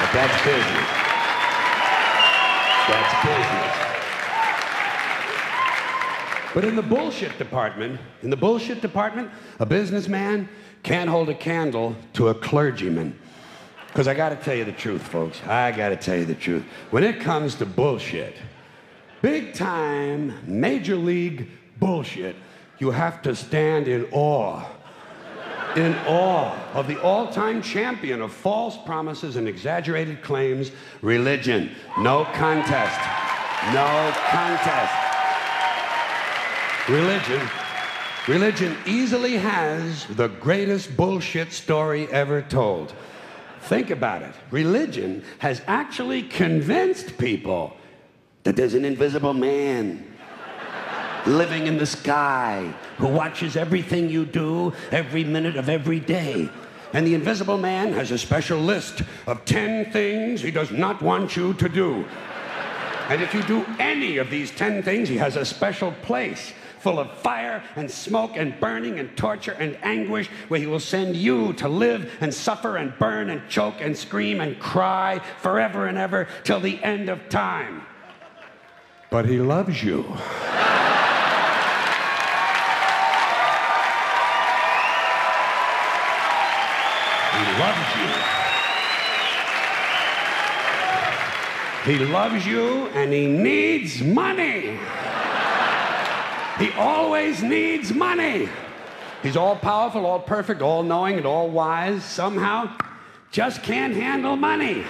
But that's business. That's business. But in the bullshit department, a businessman can't hold a candle to a clergyman. Because I got to tell you the truth, folks. I got to tell you the truth. When it comes to bullshit, big time, major league bullshit, you have to stand in awe of the all-time champion of false promises and exaggerated claims, religion. No contest. No contest. Religion easily has the greatest bullshit story ever told. Think about it. Religion has actually convinced people that there's an invisible man living in the sky who watches everything you do every minute of every day. And the invisible man has a special list of 10 things he does not want you to do. And if you do any of these 10 things, he has a special place full of fire and smoke and burning and torture and anguish where he will send you to live and suffer and burn and choke and scream and cry forever and ever till the end of time. But he loves you. He loves you. He loves you and he needs money. He always needs money. He's all powerful, all perfect, all knowing, and all wise. Somehow, just can't handle money.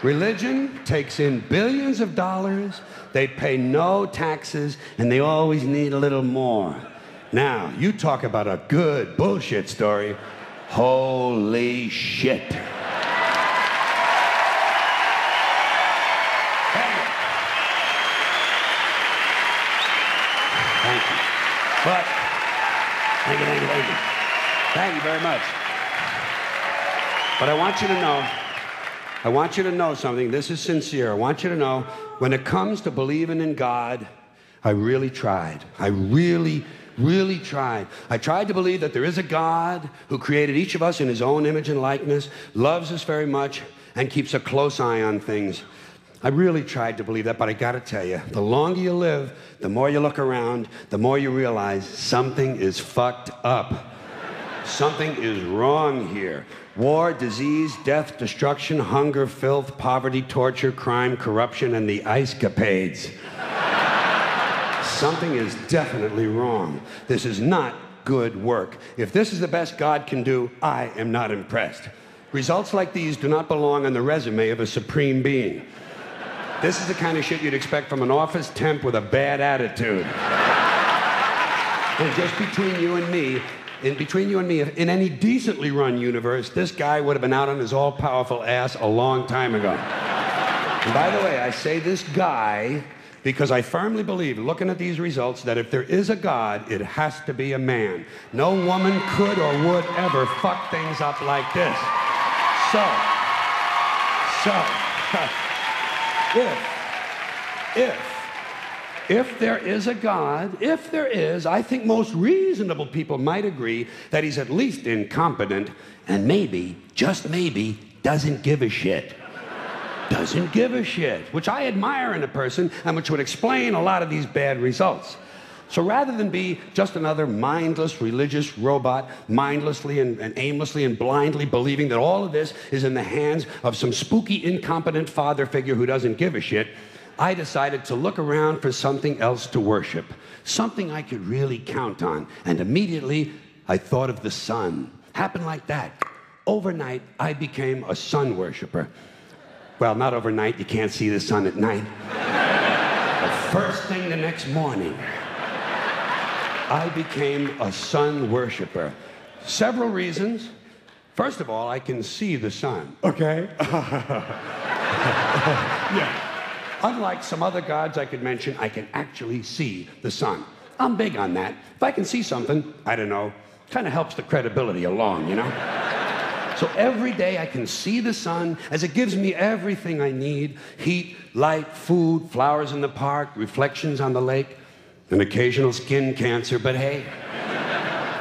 Religion takes in billions of dollars. They pay no taxes, and they always need a little more. Now, you talk about a good bullshit story. Holy shit. Thank you. But, thank you very much. But I want you to know something. This is sincere. I want you to know, when it comes to believing in God, I really tried. I really tried. I tried to believe that there is a God who created each of us in his own image and likeness, loves us very much, and keeps a close eye on things. I really tried to believe that, but I gotta tell you, the longer you live, the more you look around, the more you realize something is fucked up. Something is wrong here. War, disease, death, destruction, hunger, filth, poverty, torture, crime, corruption, and the ice-capades. Something is definitely wrong. This is not good work. If this is the best God can do, I am not impressed. Results like these do not belong on the resume of a supreme being. This is the kind of shit you'd expect from an office temp with a bad attitude. And just between you and me, if in any decently run universe, this guy would have been out on his all-powerful ass a long time ago. And by the way, I say this guy because I firmly believe, looking at these results, that if there is a God, it has to be a man. No woman could or would ever fuck things up like this. If there is a God, if there is, I think most reasonable people might agree that he's at least incompetent and maybe, just maybe, doesn't give a shit. Doesn't give a shit, which I admire in a person and which would explain a lot of these bad results. So rather than be just another mindless religious robot, mindlessly and aimlessly and blindly believing that all of this is in the hands of some spooky, incompetent father figure who doesn't give a shit, I decided to look around for something else to worship, something I could really count on. And immediately, I thought of the sun. Happened like that. Overnight, I became a sun worshiper. Well, not overnight. You can't see the sun at night. The first thing the next morning, I became a sun worshiper. Several reasons. First of all, I can see the sun, okay? Yeah. Unlike some other gods I could mention, I can actually see the sun. I'm big on that. If I can see something, I don't know, kind of helps the credibility along, you know? So every day I can see the sun as it gives me everything I need: heat, light, food, flowers in the park, reflections on the lake, an occasional skin cancer, but hey,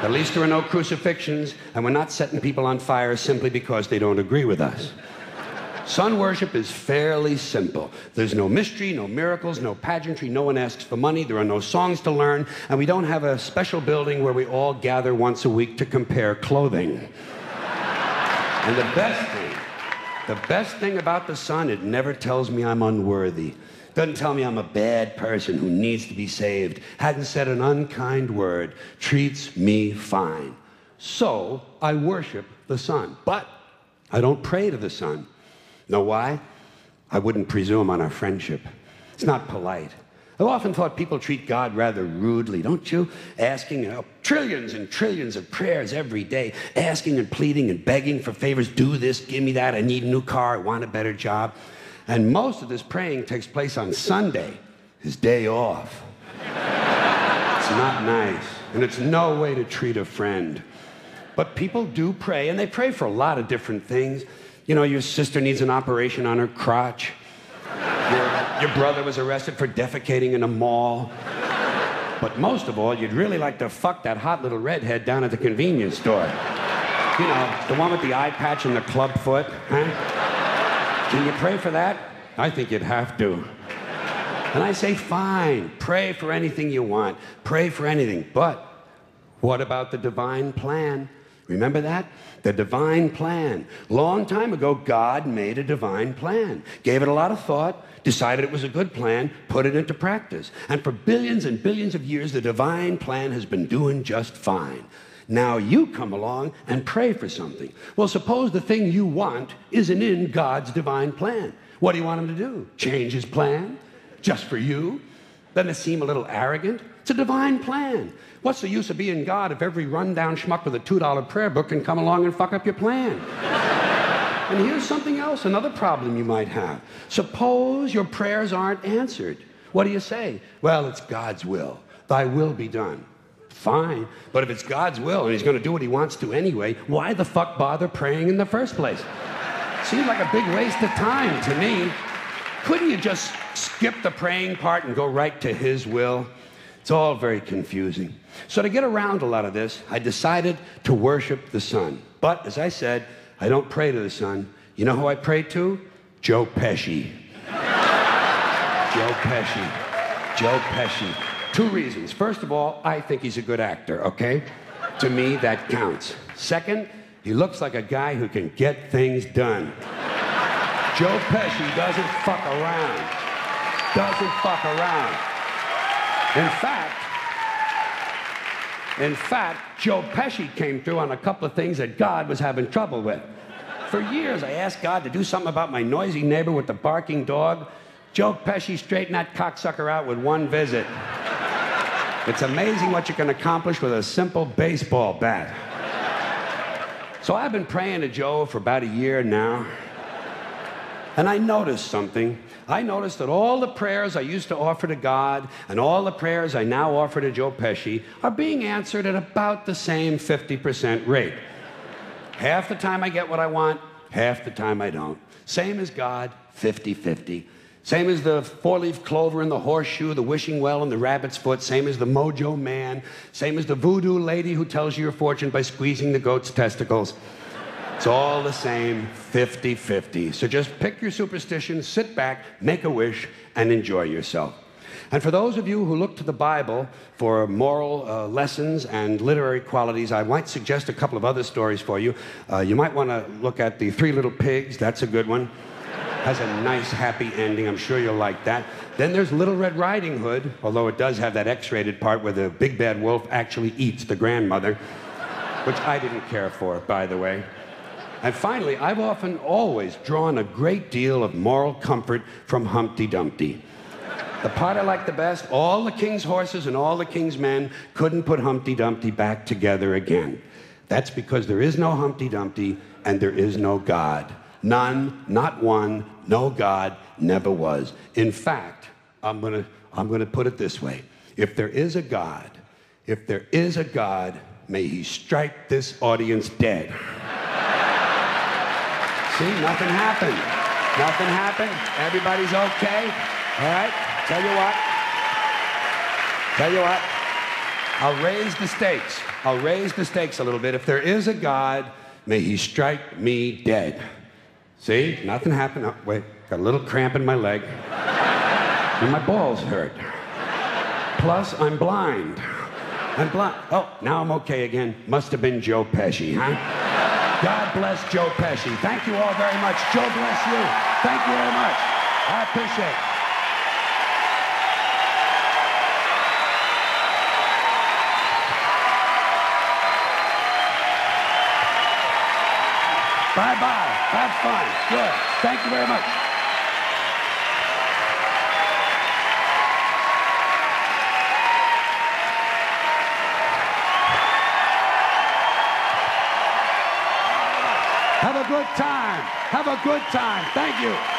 At least there are no crucifixions, and we're not setting people on fire simply because they don't agree with us. Sun worship is fairly simple. There's no mystery, no miracles, no pageantry, no one asks for money, there are no songs to learn, and we don't have a special building where we all gather once a week to compare clothing. And the best thing about the sun, it never tells me I'm unworthy. Doesn't tell me I'm a bad person who needs to be saved. Hasn't said an unkind word. Treats me fine. So I worship the sun. But I don't pray to the sun. Know why? I wouldn't presume on our friendship. It's not polite. I've often thought people treat God rather rudely, don't you? Asking trillions and trillions of prayers every day, asking and pleading and begging for favors. Do this, give me that, I need a new car, I want a better job. And most of this praying takes place on Sunday, his day off. It's not nice, and it's no way to treat a friend. But people do pray, and they pray for a lot of different things. You know, your sister needs an operation on her crotch. Your brother was arrested for defecating in a mall. But most of all, you'd really like to fuck that hot little redhead down at the convenience store. You know, the one with the eye patch and the club foot, huh? Can you pray for that? I think you'd have to. And I say, fine, pray for anything you want. Pray for anything. But what about the divine plan? Remember that? The divine plan. Long time ago, God made a divine plan. Gave it a lot of thought, decided it was a good plan, put it into practice. And for billions and billions of years, the divine plan has been doing just fine. Now you come along and pray for something. Well, suppose the thing you want isn't in God's divine plan. What do you want him to do? Change his plan? Just for you? Doesn't it seem a little arrogant? It's a divine plan. What's the use of being God if every rundown schmuck with a $2 prayer book can come along and fuck up your plan? And here's something else, another problem you might have. Suppose your prayers aren't answered. What do you say? Well, it's God's will. Thy will be done. Fine, but if it's God's will and he's going to do what he wants to anyway, why the fuck bother praying in the first place? Seems like a big waste of time to me. Couldn't you just skip the praying part and go right to his will? It's all very confusing. So to get around a lot of this, I decided to worship the sun. But as I said, I don't pray to the sun. You know who I pray to? Joe Pesci. Joe Pesci. Joe Pesci. Two reasons. First of all, I think he's a good actor, okay? To me, that counts. Second, he looks like a guy who can get things done. Joe Pesci doesn't fuck around. Doesn't fuck around. In fact, Joe Pesci came through on a couple of things that God was having trouble with. For years, I asked God to do something about my noisy neighbor with the barking dog. Joe Pesci straightened that cocksucker out with one visit. It's amazing what you can accomplish with a simple baseball bat. So I've been praying to Joe for about a year now. And I noticed something. I noticed that all the prayers I used to offer to God and all the prayers I now offer to Joe Pesci are being answered at about the same 50% rate. Half the time I get what I want, half the time I don't. Same as God, 50-50. Same as the four-leaf clover and the horseshoe, the wishing well and the rabbit's foot. Same as the mojo man. Same as the voodoo lady who tells you your fortune by squeezing the goat's testicles. It's all the same, 50-50. So just pick your superstition, sit back, make a wish, and enjoy yourself. And for those of you who look to the Bible for moral lessons and literary qualities, I might suggest a couple of other stories for you. You might want to look at The Three Little Pigs. That's a good one. Has a nice, happy ending. I'm sure you'll like that. Then there's Little Red Riding Hood, although it does have that X-rated part where the big bad wolf actually eats the grandmother, which I didn't care for, by the way. And finally, I've often always drawn a great deal of moral comfort from Humpty Dumpty. The part I like the best, all the king's horses and all the king's men couldn't put Humpty Dumpty back together again. That's because there is no Humpty Dumpty and there is no God. None, not one, no God, never was. In fact, I'm gonna put it this way. If there is a God, may he strike this audience dead. See, nothing happened. Nothing happened. Everybody's okay. All right? Tell you what. I'll raise the stakes. I'll raise the stakes a little bit. If there is a God, may he strike me dead. See? Nothing happened. Oh, wait. Got a little cramp in my leg. And my balls hurt. Plus, I'm blind. I'm blind. Oh, now I'm okay again. Must have been Joe Pesci, huh? God bless Joe Pesci. Thank you all very much. Joe bless you. Thank you very much. I appreciate it. Bye-bye. Have fun. Good. Thank you very much. Have a good time. Have a good time. Thank you.